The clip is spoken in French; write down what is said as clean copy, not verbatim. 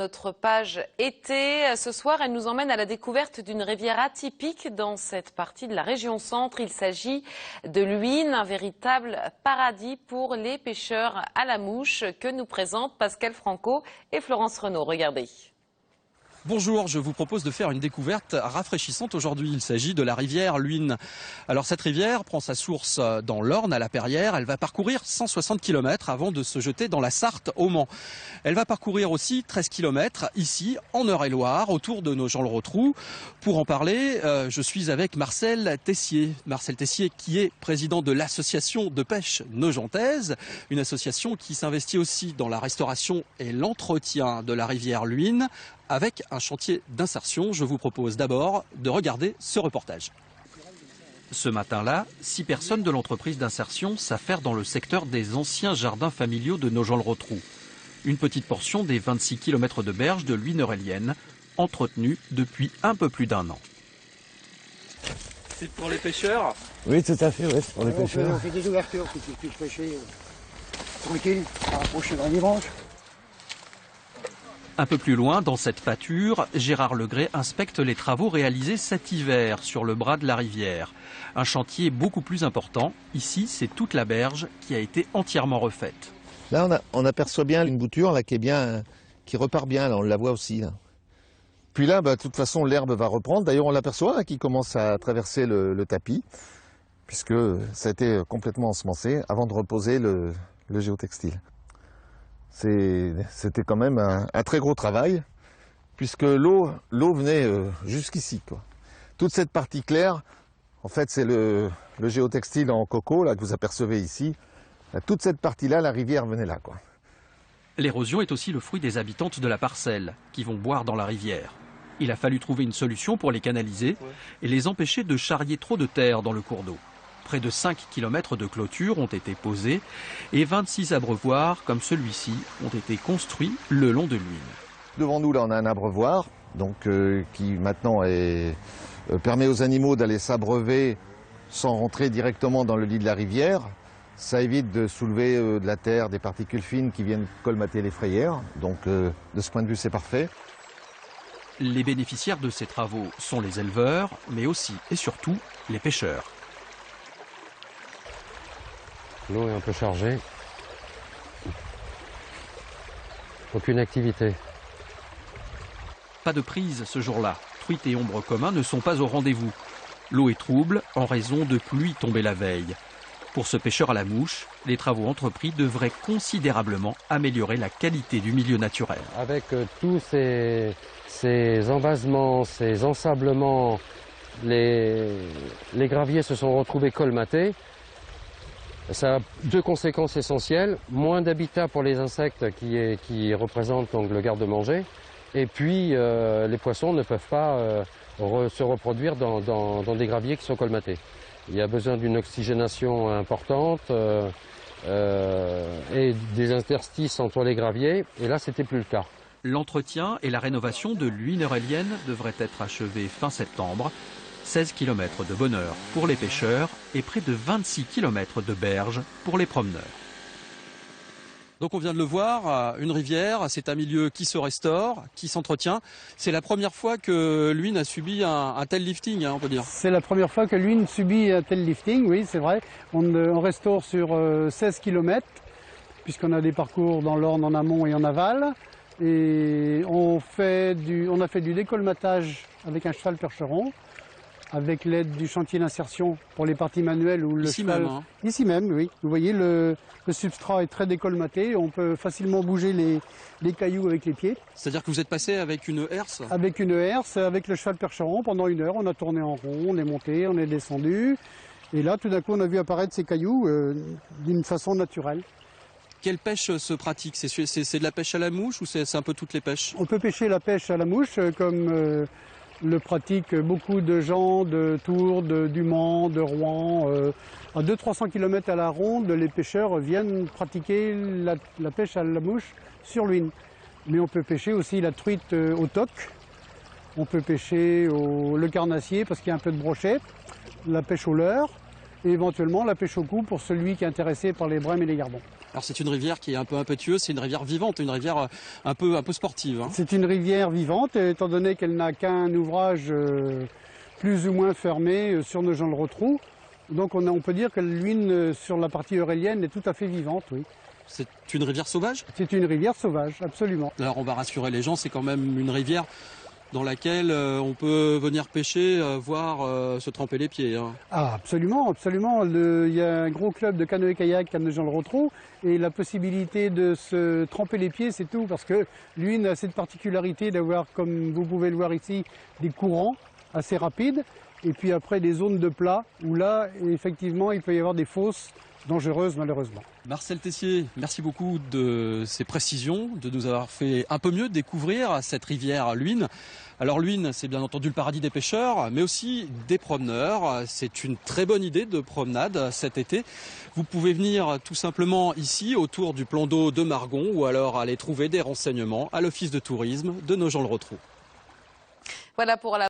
Notre page été, ce soir, elle nous emmène à la découverte d'une rivière atypique dans cette partie de la région centre. Il s'agit de l'Huisne, un véritable paradis pour les pêcheurs à la mouche que nous présentent Pascal Franco et Florence Renaud. Regardez. Bonjour, je vous propose de faire une découverte rafraîchissante aujourd'hui. Il s'agit de la rivière l'Huisne. Alors cette rivière prend sa source dans l'Orne, à la Perrière. Elle va parcourir 160 km avant de se jeter dans la Sarthe au Mans. Elle va parcourir aussi 13 km ici, en Eure-et-Loire, autour de Nogent-le-Rotrou. Pour en parler, je suis avec Marcel Tessier. Marcel Tessier qui est président de l'association de pêche nogentaise, une association qui s'investit aussi dans la restauration et l'entretien de la rivière l'Huisne, avec un chantier d'insertion. Je vous propose d'abord de regarder ce reportage. Ce matin-là, 6 personnes de l'entreprise d'insertion s'affairent dans le secteur des anciens jardins familiaux de Nogent-le-Rotrou. Une petite portion des 26 km de berges de l'Huisne eurélienne, entretenue depuis un peu plus d'1 an. C'est pour les pêcheurs? Oui, tout à fait, oui, c'est pour les pêcheurs. On fait des ouvertures pour qu'ils puissent pêcher tranquille, approcher de la branche. Un peu plus loin, dans cette pâture, Gérard Legré inspecte les travaux réalisés cet hiver sur le bras de la rivière. Un chantier beaucoup plus important. Ici, c'est toute la berge qui a été entièrement refaite. Là, on aperçoit bien une bouture là, qui repart bien, là, on la voit aussi. Là. Puis là, de toute façon, l'herbe va reprendre. D'ailleurs, on l'aperçoit là, qui commence à traverser le tapis, puisque ça a été complètement ensemencé avant de reposer le géotextile. C'était quand même un très gros travail, puisque l'eau venait jusqu'ici. Toute cette partie claire, en fait, c'est le géotextile en coco là, que vous apercevez ici. Toute cette partie-là, la rivière venait là. L'érosion est aussi le fruit des habitantes de la parcelle, qui vont boire dans la rivière. Il a fallu trouver une solution pour les canaliser et les empêcher de charrier trop de terre dans le cours d'eau. Près de 5 km de clôture ont été posés et 26 abreuvoirs comme celui-ci ont été construits le long de l'Huisne. Devant nous, là, on a un abreuvoir qui maintenant permet aux animaux d'aller s'abreuver sans rentrer directement dans le lit de la rivière. Ça évite de soulever de la terre, des particules fines qui viennent colmater les frayères. Donc de ce point de vue, c'est parfait. Les bénéficiaires de ces travaux sont les éleveurs, mais aussi et surtout les pêcheurs. L'eau est un peu chargée. Aucune activité. Pas de prise ce jour-là. Truites et ombres communs ne sont pas au rendez-vous. L'eau est trouble en raison de pluies tombées la veille. Pour ce pêcheur à la mouche, les travaux entrepris devraient considérablement améliorer la qualité du milieu naturel. Avec tous ces envasements, ces ensablements, les graviers se sont retrouvés colmatés. Ça a 2 conséquences essentielles. Moins d'habitat pour les insectes qui représentent donc le garde-manger. Et puis les poissons ne peuvent pas se reproduire dans des graviers qui sont colmatés. Il y a besoin d'une oxygénation importante et des interstices entre les graviers. Et là, c'était plus le cas. L'entretien et la rénovation de l'Huisne eurélienne devraient être achevés fin septembre. 16 km de bonheur pour les pêcheurs et près de 26 km de berge pour les promeneurs. Donc on vient de le voir, une rivière, c'est un milieu qui se restaure, qui s'entretient. C'est la première fois que l'Huisne a subi un tel lifting, on peut dire. C'est la première fois que l'Huisne subit un tel lifting, oui, c'est vrai. On restaure sur 16 km, puisqu'on a des parcours dans l'Orne en amont et en aval. Et on a fait du décolmatage avec un cheval percheron, avec l'aide du chantier d'insertion pour les parties manuelles. Où ici cheval... même Ici même, oui. Vous voyez, le substrat est très décolmaté. On peut facilement bouger les cailloux avec les pieds. C'est-à-dire que vous êtes passé avec une herse? Avec une herse, avec le cheval percheron. Pendant 1 heure, on a tourné en rond, on est monté, on est descendu. Et là, tout d'un coup, on a vu apparaître ces cailloux d'une façon naturelle. Quelle pêche se pratique? C'est de la pêche à la mouche ou c'est un peu toutes les pêches? On peut pêcher la pêche à la mouche comme... le pratiquent beaucoup de gens de Tours, du Mans, de Rouen. À 200-300 km à la ronde, les pêcheurs viennent pratiquer la pêche à la mouche sur l'Huisne. Mais on peut pêcher aussi la truite au toc. On peut pêcher le carnassier parce qu'il y a un peu de brochette, la pêche au leurre. et éventuellement la pêche au coup pour celui qui est intéressé par les brèmes et les garbons. Alors c'est une rivière qui est un peu impétueuse, c'est une rivière vivante, une rivière un peu sportive. C'est une rivière vivante, étant donné qu'elle n'a qu'un ouvrage plus ou moins fermé sur Nogent-le-Rotrou. Donc on peut dire que l'Huisne sur la partie eurélienne est tout à fait vivante, oui. C'est une rivière sauvage? C'est une rivière sauvage, absolument. Alors on va rassurer les gens, c'est quand même une rivière dans laquelle on peut venir pêcher, voire se tremper les pieds. Hein. Ah, absolument, absolument. Il y a un gros club de canoë-kayak à Nogent-le-Rotrou et la possibilité de se tremper les pieds, c'est tout, parce que l'Huisne a cette particularité d'avoir, comme vous pouvez le voir ici, des courants assez rapides et puis après des zones de plat où là, effectivement, il peut y avoir des fosses dangereuses malheureusement. Marcel Tessier, merci beaucoup de ces précisions, de nous avoir fait un peu mieux découvrir cette rivière l'Huisne. Alors l'Huisne, c'est bien entendu le paradis des pêcheurs, mais aussi des promeneurs. C'est une très bonne idée de promenade cet été. Vous pouvez venir tout simplement ici, autour du plan d'eau de Margon, ou alors aller trouver des renseignements à l'office de tourisme de Nogent-le-Rotrou. Voilà pour la